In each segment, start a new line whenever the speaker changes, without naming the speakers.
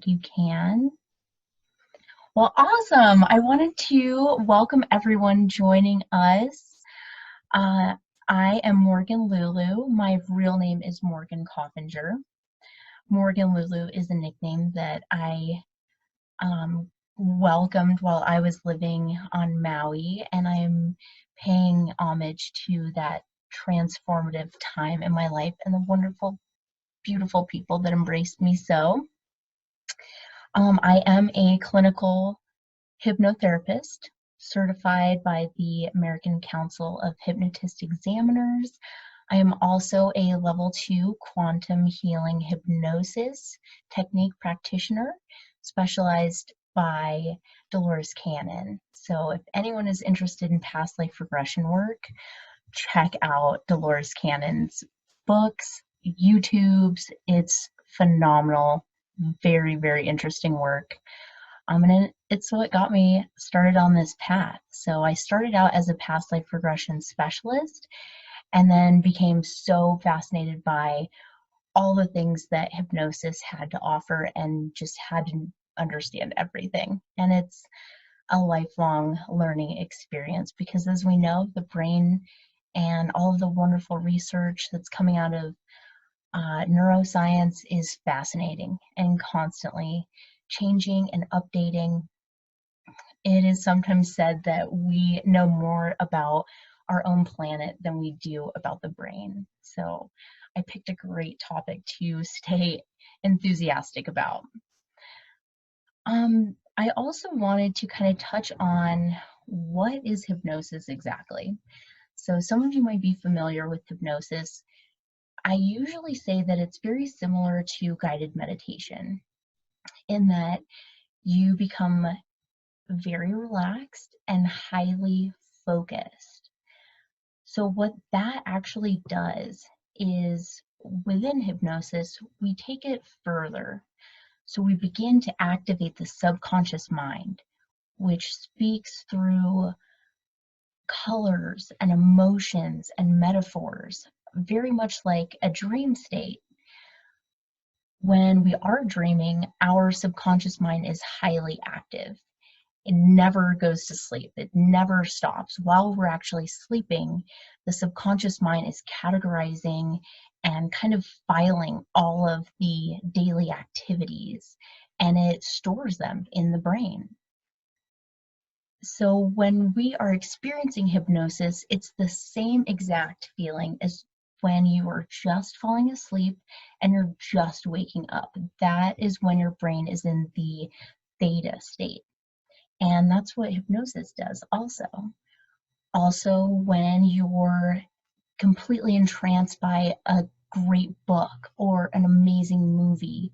like you can. Well, awesome. I wanted to welcome everyone joining us. Uh, I am Morgan Lulu. My real name is Morgan Coffinger. Morgan Lulu is a nickname that I welcomed while I was living on Maui, and I'm paying homage to that transformative time in my life and the wonderful, beautiful people that embraced me so. I am a clinical hypnotherapist certified by the American Council of Hypnotist Examiners. I am also a level 2 quantum healing hypnosis technique practitioner specialized by Dolores Cannon. So if anyone is interested in past life regression work, check out Dolores Cannon's books, YouTubes. It's phenomenal. Very, very interesting work. And it's what got me started on this path. So I started out as a past life regression specialist and then became so fascinated by all the things that hypnosis had to offer and just had to understand everything. And it's a lifelong learning experience because, as we know, the brain and all of the wonderful research that's coming out of neuroscience is fascinating and constantly changing and updating. It is sometimes said that we know more about our own planet than we do about the brain. So I picked a great topic to stay enthusiastic about. I also wanted to kind of touch on what is hypnosis exactly. So some of you might be familiar with hypnosis. I usually say that it's very similar to guided meditation in that you become very relaxed and highly focused. So what that actually does is within hypnosis, we take it further. So we begin to activate the subconscious mind, which speaks through colors and emotions and metaphors, very much like a dream state. When we are dreaming, our subconscious mind is highly active. It never goes to sleep. It never stops. While we're actually sleeping, the subconscious mind is categorizing and kind of filing all of the daily activities, and it stores them in the brain. So when we are experiencing hypnosis, it's the same exact feeling as when you are just falling asleep and you're just waking up. That is when your brain is in the theta state. And that's what hypnosis does also. Also, when you're completely entranced by a great book or an amazing movie,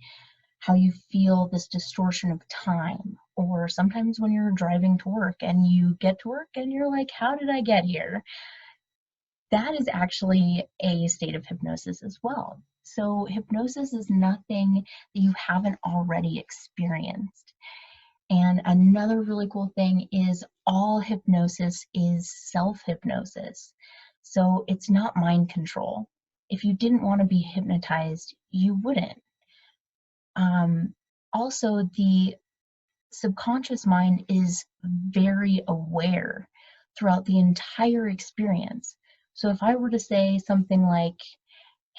how you feel this distortion of time. Or sometimes when you're driving to work and you get to work and you're like, how did I get here? That is actually a state of hypnosis as well. So hypnosis is nothing that you haven't already experienced. And another really cool thing is all hypnosis is self-hypnosis. So it's not mind control. If you didn't want to be hypnotized, you wouldn't. Also, the subconscious mind is very aware throughout the entire experience. So if I were to say something like,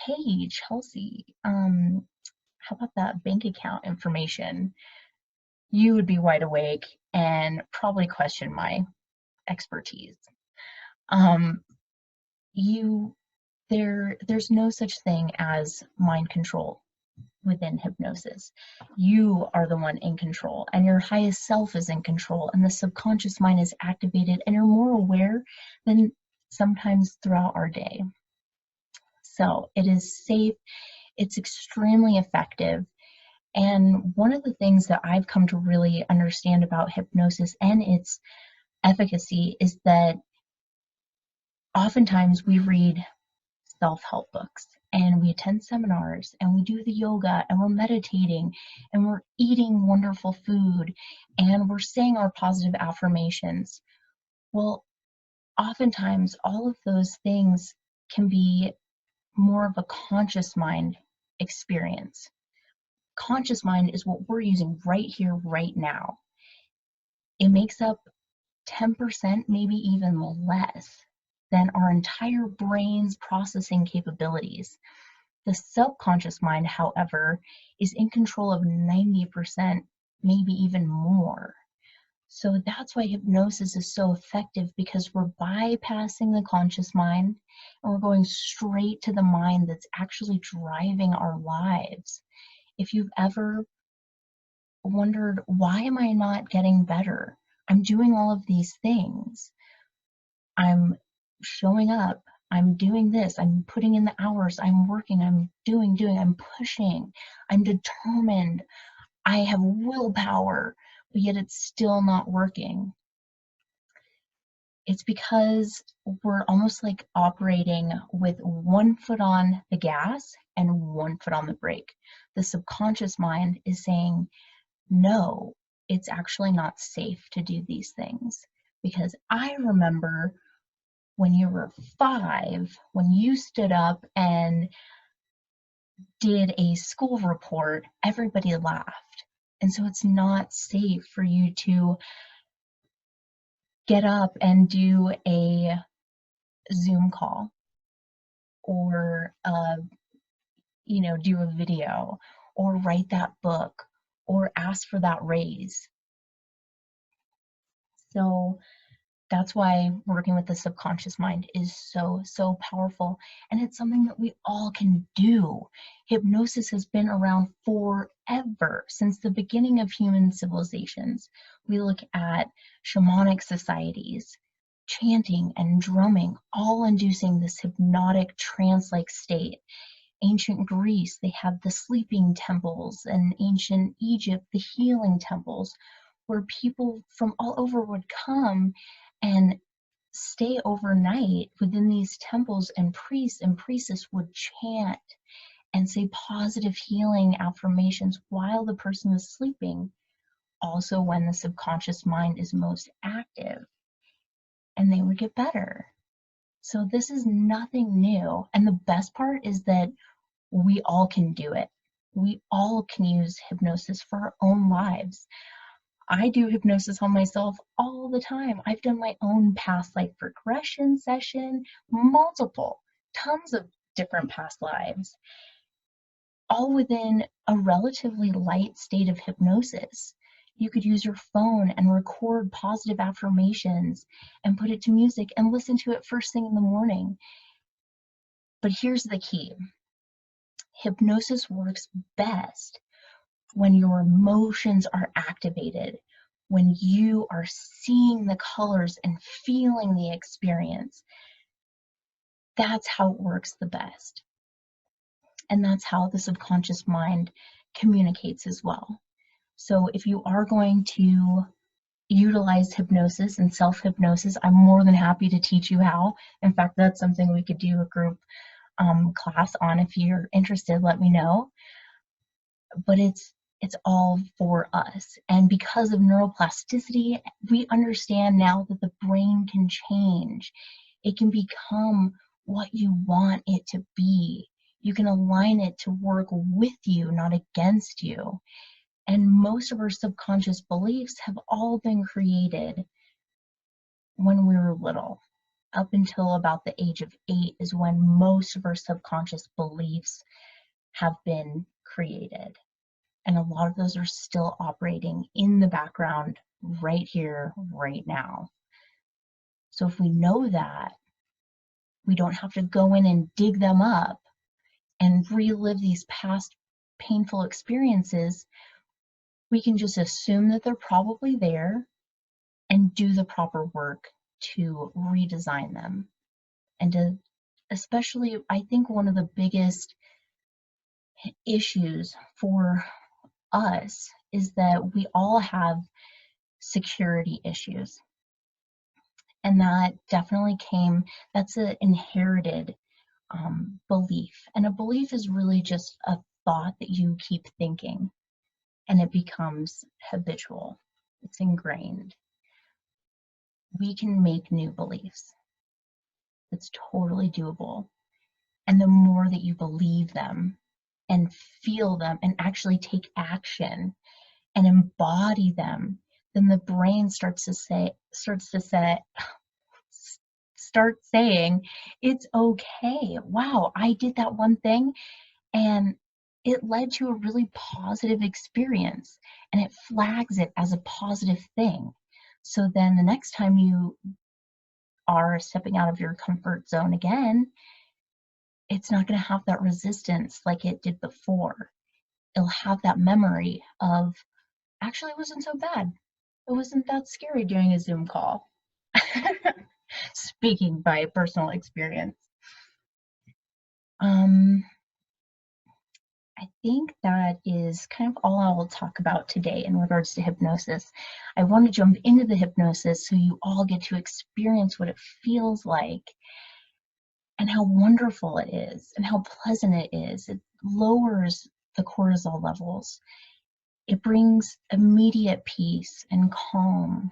hey, Chelsea, how about that bank account information? You would be wide awake and probably question my expertise. Um, there's no such thing as mind control within hypnosis. You are the one in control, and your highest self is in control, and the subconscious mind is activated, and you're more aware than sometimes throughout our day. So it is safe, it's extremely effective. And one of the things that I've come to really understand about hypnosis and its efficacy is that oftentimes we read self-help books and we attend seminars and we do the yoga and we're meditating and we're eating wonderful food and we're saying our positive affirmations. Well, oftentimes all of those things can be more of a conscious mind experience. conscious mind is what we're using right here, right now. It makes up 10%, maybe even less, than our entire brain's processing capabilities. The subconscious mind, however, is in control of 90%, maybe even more. So that's why hypnosis is so effective, because we're bypassing the conscious mind and we're going straight to the mind that's actually driving our lives. If you've ever wondered, why am I not getting better? I'm doing all of these things. I'm showing up. I'm doing this. I'm putting in the hours. I'm working. I'm doing. I'm pushing. I'm determined. I have willpower, but yet it's still not working. It's because we're almost like operating with one foot on the gas and one foot on the brake. The subconscious mind is saying, no, it's actually not safe to do these things. Because I remember when you were 5, when you stood up and did a school report, everybody laughed. And so it's not safe for you to get up and do a Zoom call or do a video or write that book or ask for that raise. So that's why working with the subconscious mind is so, so powerful. And it's something that we all can do. Hypnosis has been around forever, since the beginning of human civilizations. We look at shamanic societies, chanting and drumming, all inducing this hypnotic trance-like state. Ancient Greece, they had the sleeping temples, and ancient Egypt, the healing temples, where people from all over would come and stay overnight within these temples, and priests and priestesses would chant and say positive healing affirmations while the person was sleeping, also when the subconscious mind is most active, and they would get better. So this is nothing new, and the best part is that we all can do it. We all can use hypnosis for our own lives. I do hypnosis on myself all the time. I've done my own past life regression session, tons of different past lives, all within a relatively light state of hypnosis. You could use your phone and record positive affirmations and put it to music and listen to it first thing in the morning. But here's the key. Hypnosis works best when your emotions are activated, when you are seeing the colors and feeling the experience. That's how it works the best. And that's how the subconscious mind communicates as well. So if you are going to utilize hypnosis and self-hypnosis, I'm more than happy to teach you how. In fact, that's something we could do a group class on. If you're interested, let me know. But it's all for us. And because of neuroplasticity, we understand now that the brain can change. It can become what you want it to be. You can align it to work with you, not against you. And most of our subconscious beliefs have all been created when we were little. Up until about the age of 8 is when most of our subconscious beliefs have been created. And a lot of those are still operating in the background right here, right now. So if we know that, we don't have to go in and dig them up and relive these past painful experiences. We can just assume that they're probably there and do the proper work to redesign them. And to, especially, I think one of the biggest issues for us is that we all have security issues. And that definitely that's an inherited belief. And a belief is really just a thought that you keep thinking, and it becomes habitual. It's ingrained. We can make new beliefs. It's totally doable. And the more that you believe them, and feel them and actually take action and embody them, then the brain starts to start saying, it's okay. Wow, I did that one thing and it led to a really positive experience, and it flags it as a positive thing. So then the next time you are stepping out of your comfort zone again, it's not going to have that resistance like it did before. It'll have that memory of, actually, it wasn't so bad. It wasn't that scary doing a Zoom call. Speaking by personal experience. I think that is kind of all I will talk about today in regards to hypnosis. I want to jump into the hypnosis so you all get to experience what it feels like and how wonderful it is and how pleasant it is. It lowers the cortisol levels. It brings immediate peace and calm,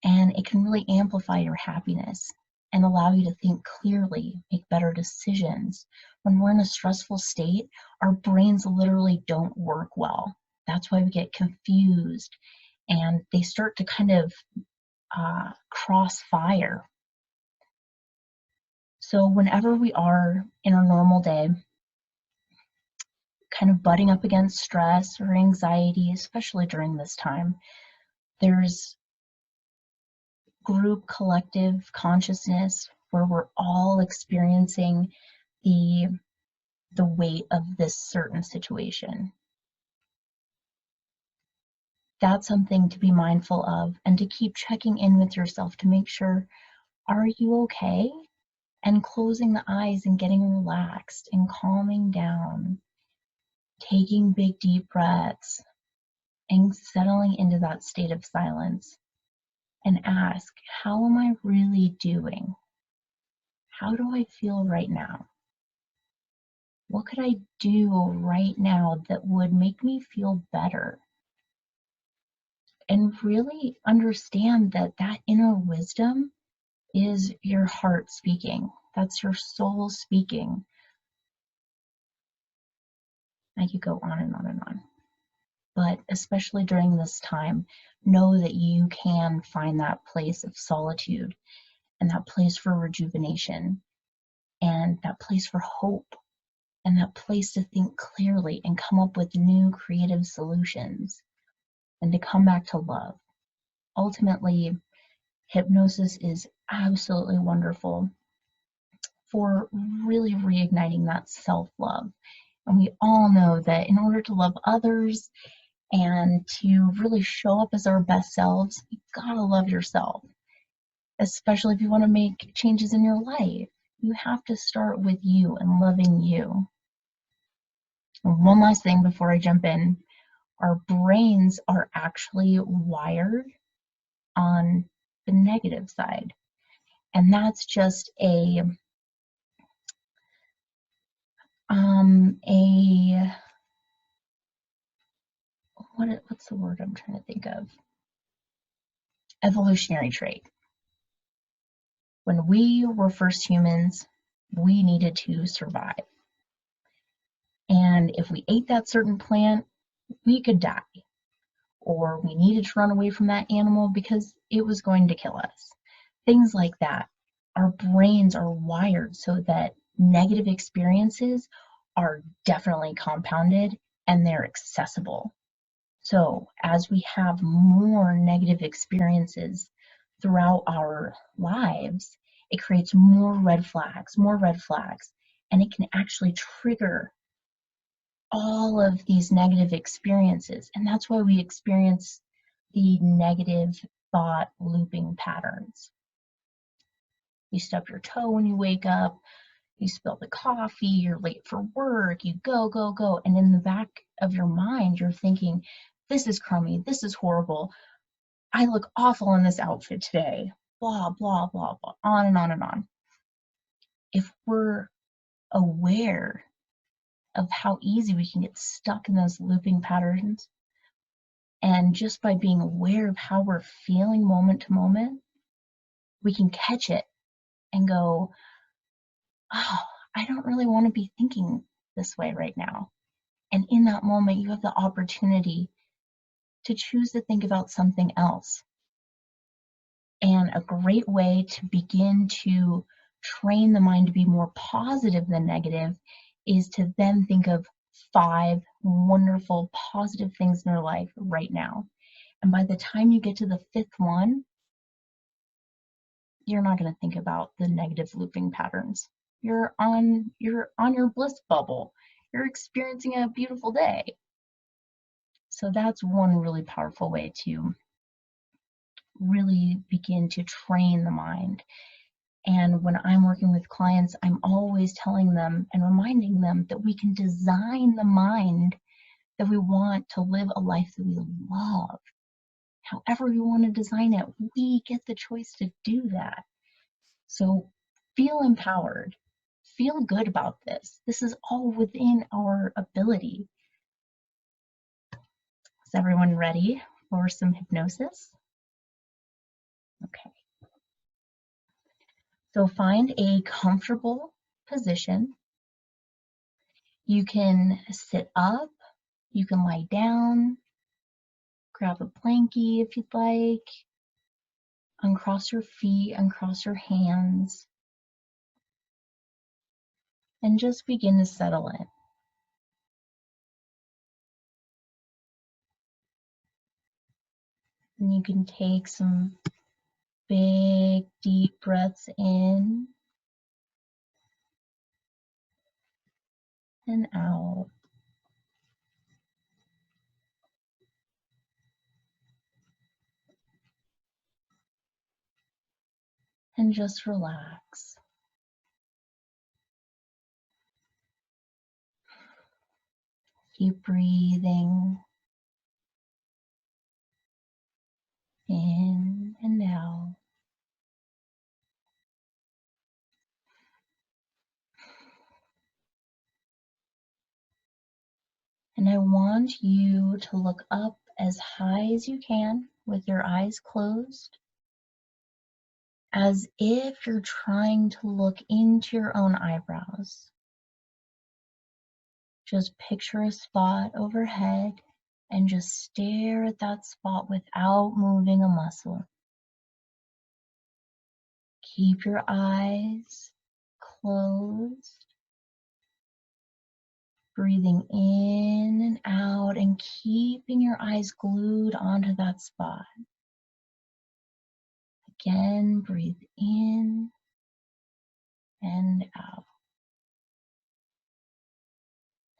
and it can really amplify your happiness and allow you to think clearly, make better decisions. When we're in a stressful state, our brains literally don't work well. That's why we get confused and they start to kind of crossfire. So whenever we are in our normal day, kind of butting up against stress or anxiety, especially during this time, there's group collective consciousness where we're all experiencing the weight of this certain situation. That's something to be mindful of and to keep checking in with yourself to make sure, are you okay? And closing the eyes and getting relaxed and calming down, taking big deep breaths and settling into that state of silence, and ask, how am I really doing? How do I feel right now? What could I do right now that would make me feel better? And really understand that that inner wisdom is your heart speaking. That's your soul speaking. I could go on and on and on. But especially during this time, know that you can find that place of solitude and that place for rejuvenation and that place for hope and that place to think clearly and come up with new creative solutions and to come back to love. Ultimately, hypnosis is absolutely wonderful for really reigniting that self-love. And we all know that in order to love others and to really show up as our best selves, you gotta love yourself. Especially if you want to make changes in your life, you have to start with you and loving you. And one last thing before I jump in, our brains are actually wired on the negative side. And that's just what's the word I'm trying to think of? Evolutionary trait. When we were first humans, we needed to survive. And if we ate that certain plant, we could die. Or we needed to run away from that animal because it was going to kill us. Things like that. Our brains are wired so that negative experiences are definitely compounded and they're accessible. So as we have more negative experiences throughout our lives, it creates more red flags, and it can actually trigger all of these negative experiences. And that's why we experience the negative thought looping patterns. You stub your toe when you wake up, you spill the coffee, you're late for work, you go, go, go. And in the back of your mind, you're thinking, this is crummy, this is horrible, I look awful in this outfit today, blah, blah, blah, blah, on and on and on. If we're aware of how easy we can get stuck in those looping patterns, and just by being aware of how we're feeling moment to moment, we can catch it and go, oh, I don't really want to be thinking this way right now. And in that moment, you have the opportunity to choose to think about something else. And a great way to begin to train the mind to be more positive than negative is to then think of 5 wonderful positive things in your life right now. And by the time you get to the 5th one, you're not going to think about the negative looping patterns. You're on your bliss bubble. You're experiencing a beautiful day. So that's one really powerful way to really begin to train the mind. And when I'm working with clients, I'm always telling them and reminding them that we can design the mind that we want to live a life that we love. However we want to design it, we get the choice to do that. So feel empowered. Feel good about this. This is all within our ability. Is everyone ready for some hypnosis? Okay. So find a comfortable position. You can sit up, you can lie down, grab a blankie if you'd like, uncross your feet, uncross your hands, and just begin to settle in. And you can take some big, deep breaths in and out. And just relax. Keep breathing in and out. And I want you to look up as high as you can with your eyes closed, as if you're trying to look into your own eyebrows. Just picture a spot overhead and just stare at that spot without moving a muscle. Keep your eyes closed, breathing in and out and keeping your eyes glued onto that spot. Again, breathe in and out.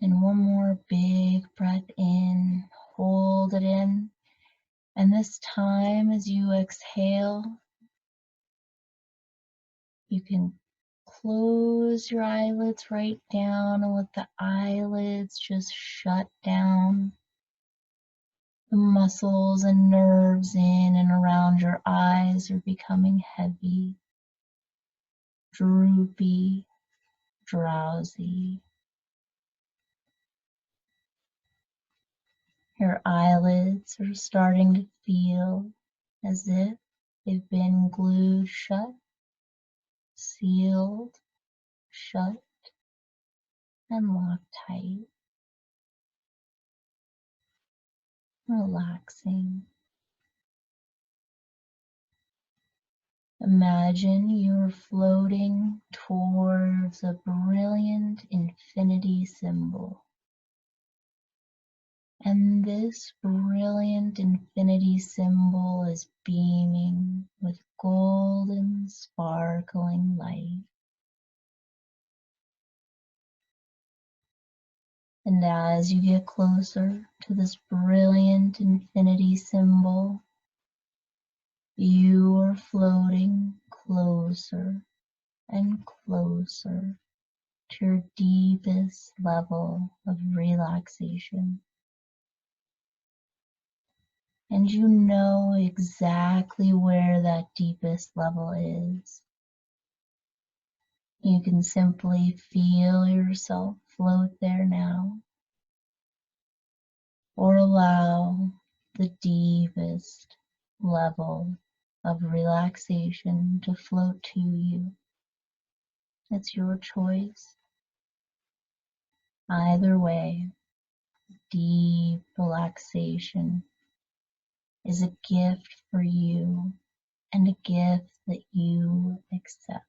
And one more big breath in, hold it in. And this time as you exhale, you can close your eyelids right down and let the eyelids just shut down. The muscles and nerves in and around your eyes are becoming heavy, droopy, drowsy. Your eyelids are starting to feel as if they've been glued shut, sealed, shut, and locked tight, relaxing. Imagine you're floating towards a brilliant infinity symbol. And this brilliant infinity symbol is beaming with golden, sparkling light. And as you get closer to this brilliant infinity symbol, you are floating closer and closer to your deepest level of relaxation. And you know exactly where that deepest level is. You can simply feel yourself float there now, or allow the deepest level of relaxation to float to you. It's your choice. Either way, deep relaxation is a gift for you and a gift that you accept.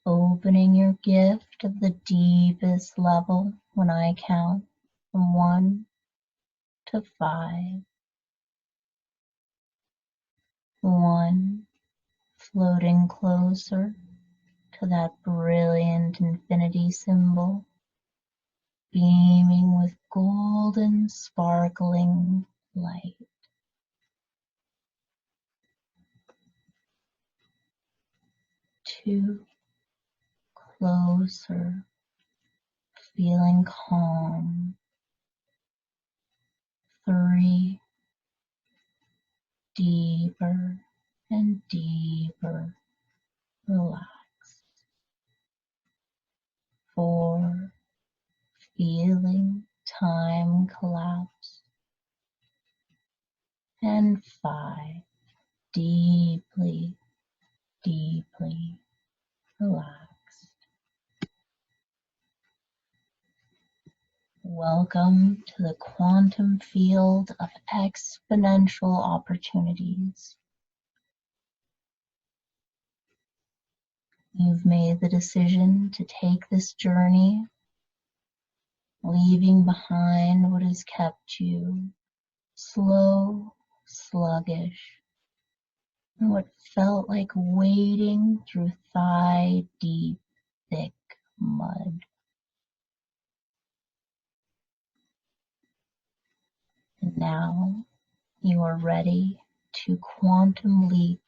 Opening your gift of the deepest level when I count from 1 to 5. 1, floating closer to that brilliant infinity symbol, beaming with golden sparkling light. 2, closer, feeling calm. 3, deeper and deeper, relaxed. 4, feeling time collapse. And 5, deeply, deeply relaxed. Welcome to the quantum field of exponential opportunities. You've made the decision to take this journey, leaving behind what has kept you slow, sluggish, and what felt like wading through thigh-deep, thick mud. And now you are ready to quantum leap,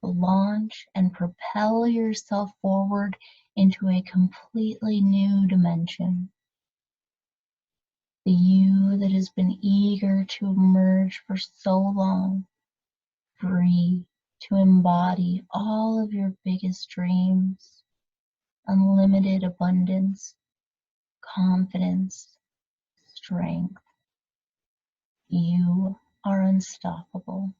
launch, and propel yourself forward into a completely new dimension. The you that has been eager to emerge for so long, free to embody all of your biggest dreams, unlimited abundance, confidence, strength. You are unstoppable.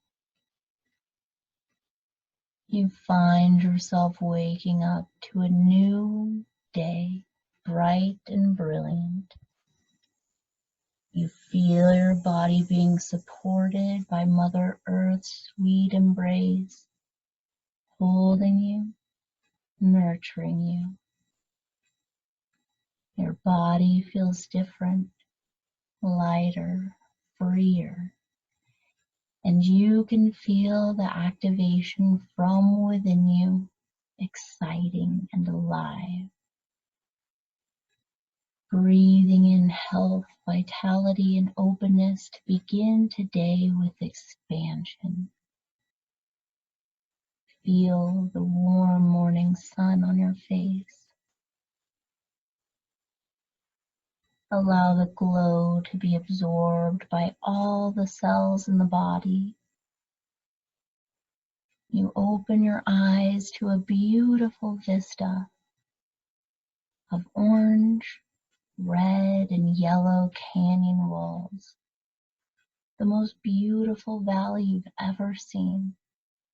You find yourself waking up to a new day, bright and brilliant. You feel your body being supported by Mother Earth's sweet embrace, holding you, nurturing you. Your body feels different, lighter, freer, and you can feel the activation from within you, exciting and alive. Breathing in health, vitality, and openness to begin today with expansion. Feel the warm morning sun on your face. Allow the glow to be absorbed by all the cells in the body. You open your eyes to a beautiful vista of orange, red, and yellow canyon walls. The most beautiful valley you've ever seen,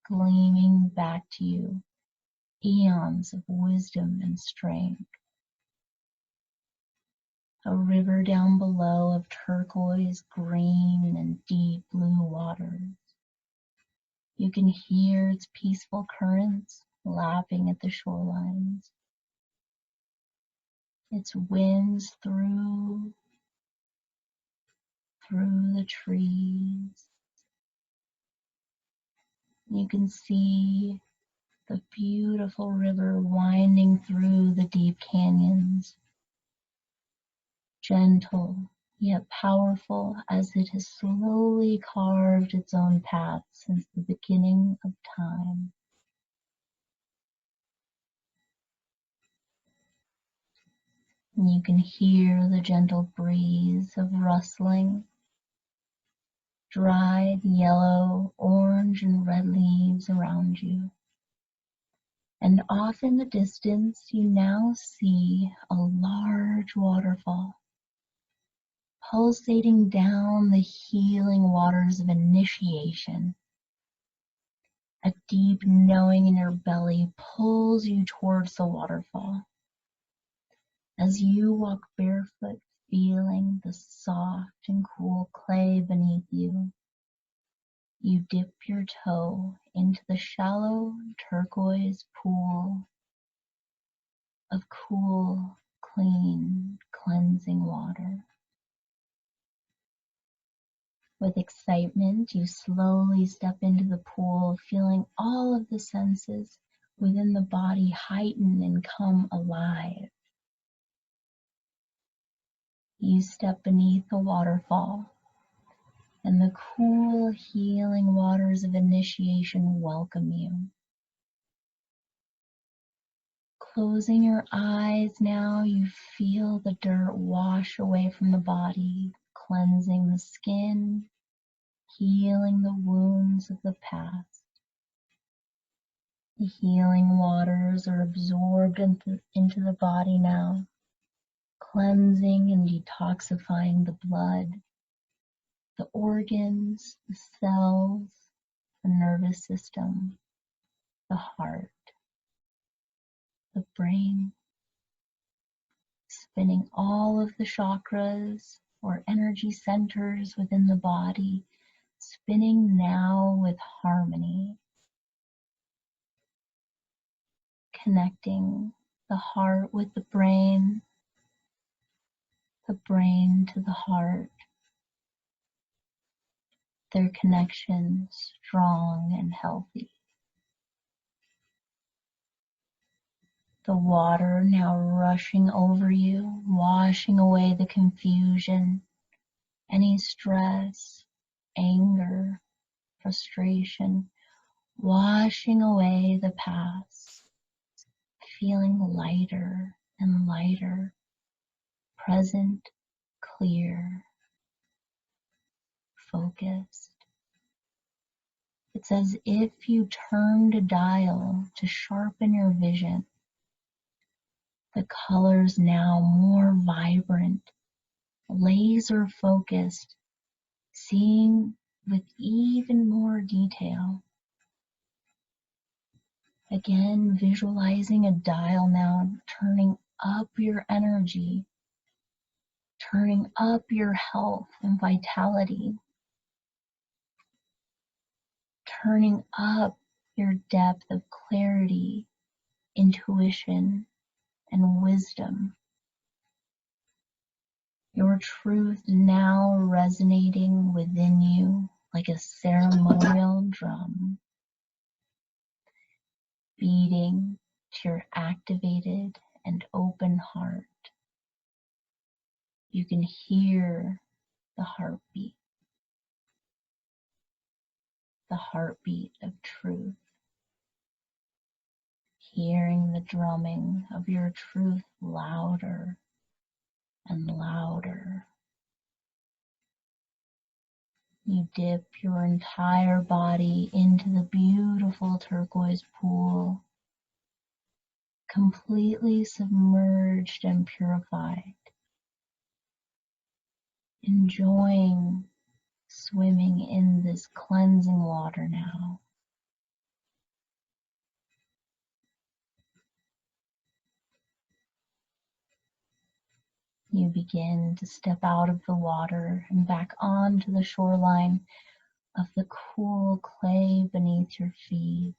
gleaming back to you, eons of wisdom and strength. A river down below of turquoise, green, and deep blue waters. You can hear its peaceful currents lapping at the shorelines. Its winds through the trees. You can see the beautiful river winding through the deep canyons, gentle yet powerful as it has slowly carved its own path since the beginning of time. And you can hear the gentle breeze of rustling, dried yellow, orange, and red leaves around you. And off in the distance, you now see a large waterfall, pulsating down the healing waters of initiation. A deep knowing in your belly pulls you towards the waterfall, As you walk barefoot, feeling the soft and cool clay beneath you, you dip your toe into the shallow turquoise pool of cool, clean, cleansing water. With excitement, you slowly step into the pool, feeling all of the senses within the body heighten and come alive. You step beneath the waterfall, and the cool, healing waters of initiation welcome you. Closing your eyes now, you feel the dirt wash away from the body, cleansing the skin, healing the wounds of the past. The healing waters are absorbed into the body now, cleansing and detoxifying the blood, the organs, the cells, the nervous system, the heart, the brain, spinning all of the chakras or energy centers within the body, spinning now with harmony, connecting the heart with the brain to the heart, their connection strong and healthy. The water now rushing over you, washing away the confusion, any stress, anger, frustration, washing away the past, feeling lighter and lighter, present, clear, focused. It's as if you turned a dial to sharpen your vision. The colors now more vibrant, laser focused, seeing with even more detail. Again, visualizing a dial now, turning up your energy, turning up your health and vitality, turning up your depth of clarity, intuition, and wisdom. Your truth now resonating within you like a ceremonial drum, beating to your activated and open heart. You can hear the heartbeat of truth, hearing the drumming of your truth louder and louder. You dip your entire body into the beautiful turquoise pool, completely submerged and purified, enjoying swimming in this cleansing water now. You begin to step out of the water and back onto the shoreline of the cool clay beneath your feet.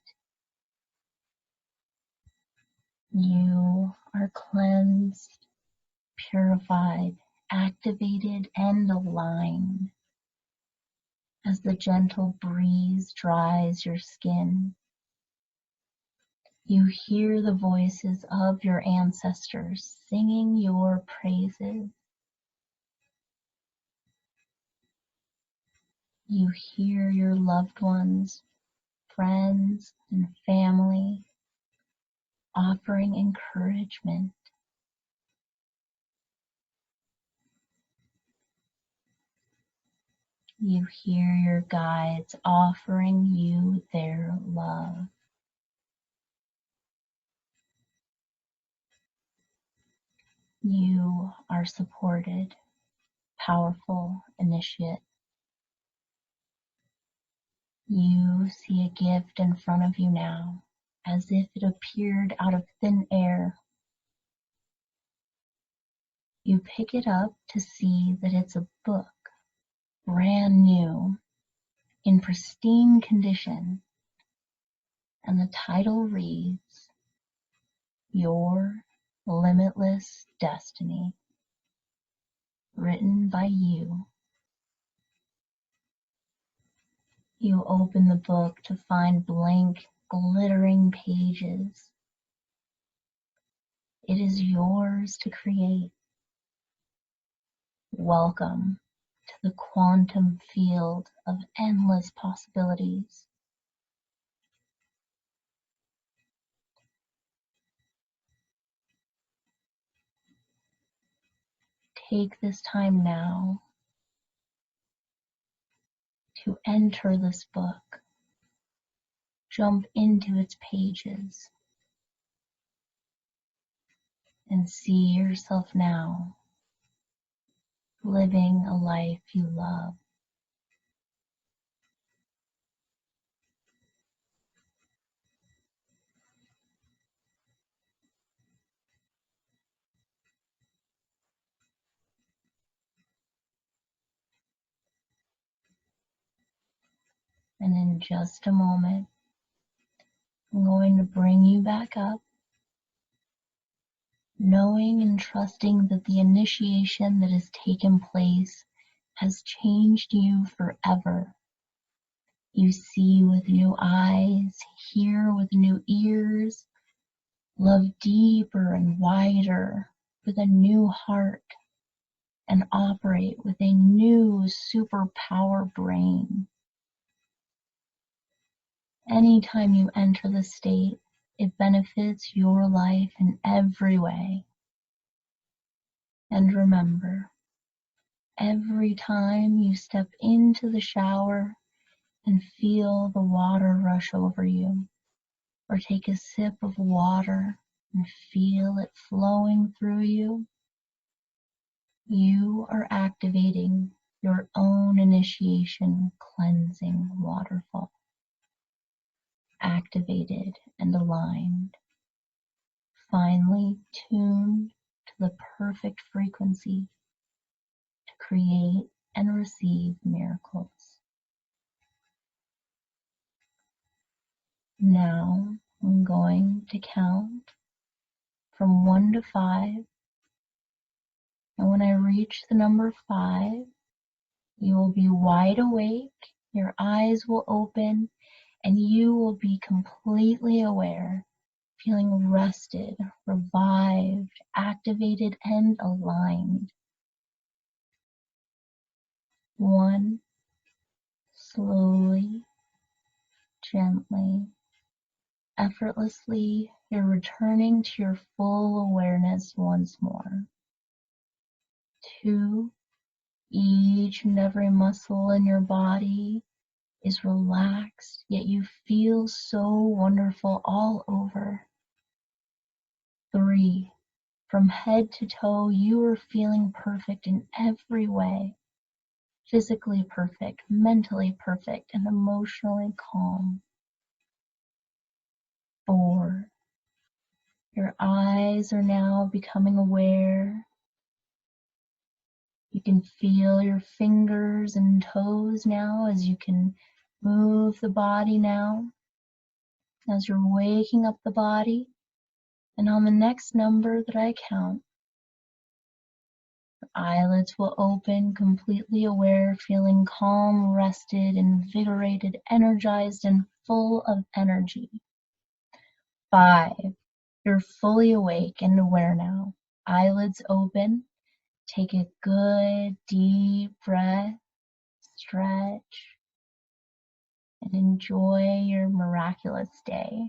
You are cleansed, purified, activated, and aligned. As the gentle breeze dries your skin, you hear the voices of your ancestors singing your praises. You hear your loved ones, friends, and family offering encouragement. You hear your guides offering you their love. You are supported, powerful initiate. You see a gift in front of you now, as if it appeared out of thin air. You pick it up to see that it's a book, brand new, in pristine condition, and the title reads, Your Limitless Destiny, written by you. You open the book to find blank, glittering pages. It is yours to create. Welcome to the quantum field of endless possibilities. Take this time now to enter this book. Jump into its pages and see yourself now living a life you love. And in just a moment, I'm going to bring you back up, knowing and trusting that the initiation that has taken place has changed you forever. You see with new eyes, hear with new ears, love deeper and wider with a new heart, and operate with a new superpower brain. Anytime you enter the state, it benefits your life in every way. And remember, every time you step into the shower and feel the water rush over you, or take a sip of water and feel it flowing through you, you are activating your own initiation cleansing waterfall. Activated and aligned, finely tuned to the perfect frequency to create and receive miracles. Now I'm going to count from 1 to 5, and when I reach the number 5, you will be wide awake, your eyes will open, and you will be completely aware, feeling rested, revived, activated, and aligned. 1, slowly, gently, effortlessly, you're returning to your full awareness once more. 2, each and every muscle in your body is relaxed, yet you feel so wonderful all over. 3, from head to toe, you are feeling perfect in every way. Physically perfect, mentally perfect, and emotionally calm. 4, your eyes are now becoming aware. You can feel your fingers and toes now as you can move the body now, as you're waking up the body. And on the next number that I count, your eyelids will open, completely aware, feeling calm, rested, invigorated, energized, and full of energy. 5, you're fully awake and aware now. Eyelids open. Take a good deep breath, stretch, and enjoy your miraculous day.